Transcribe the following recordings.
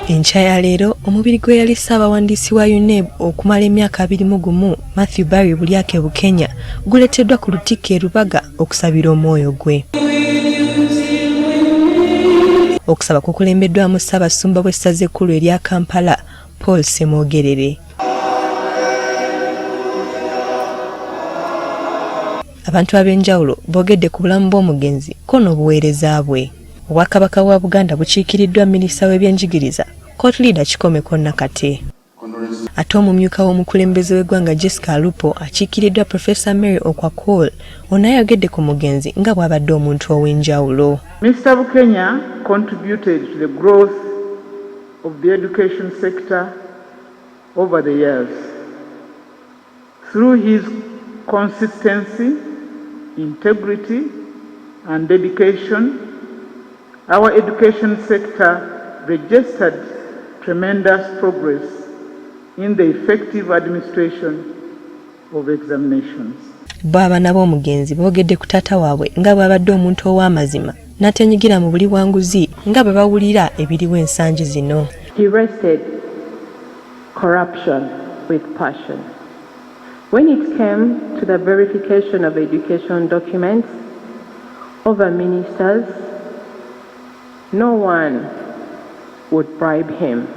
Enkya ya leero omubiri gwe yali ssaabawandiisi wa UNEB okumala emyaka 21 Matthew Barry Bulyake Bukenya guleteddwa ku Lutikko e Lubaga okusabira omwoyo gwe. Okusaba kukulembeddwamu Ssaabasumba w'essaza ekkulu erya Kampala Paul Ssemwogerere. Abantu ab'enjawulo boogedde ku bulamu bw'omugenzi ko n'obuweereza bwe. Obwakabaka bwa Buganda bukiikiriddwa minisita w'ebyenjigiriza Court Leader Kikomeko Nakate. Ate omumyuka w'omukulembeze w'eggwanga Jessica Alupo akiikiriddwa Professor Mary Okwakool ono ayogedde ku mugenzi nga bw'abadde omuntu ow'enjawulo. Mr. Bukenya contributed to the growth of the education sector over the years. Through his consistency, integrity and dedication, our education sector registered tremendous progress in the effective administration of examinations. Baba nabo omugenzi boogedde ku taata waabwe nga bw'abadde omuntu ow'amazima n'atenyigira mu buli bwanguzi nga bwe bawulira ebiriwo ensangi zino. He wrested corruption with passion. When it came to the verification of education documents over ministers, no one would bribe him.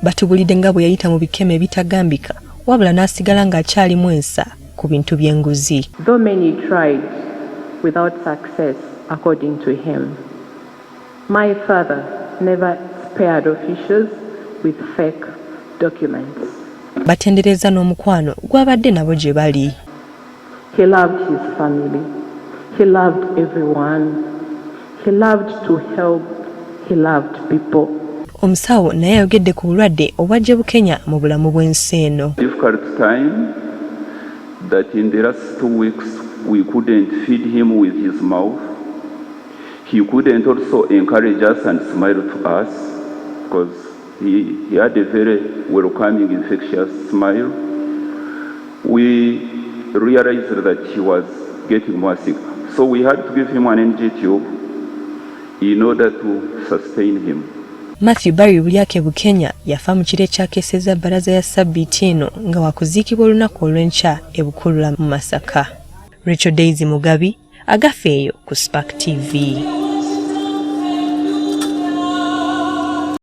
Batubulidde nga bwe yayita mu bikeme ebitagambika wabula n'asigala ng'akyalimu ensa ku bintu by'enguzi. Though many tried without success, according to him, my father never spared officials with fake documents. Batendereza n'omukwano gw'abadde nabo gye bali. He loved his family. He loved everyone. He loved to help. He loved people. Omusawo naye ayogedde ku bulwadde obwajja Bukenya mu bulamu bw'ensi eno. Difficult time that in the last 2 weeks we couldn't feed him with his mouth. He couldn't also encourage us and smile to us because he had a very welcoming, infectious smile. We realized that he was getting more sick. So we had to give him an energy tube in order to sustain him. Matthew Barry Bulyake Bukenya yafa mu kiro ekyakeeseza bbalaza ya Ssabbiiti eno nga wakuziikibwa olunaku olw'enkya e Bukulula mu Masaka. Rachel Daisy Mugabi agafeeyo ku Spark TV.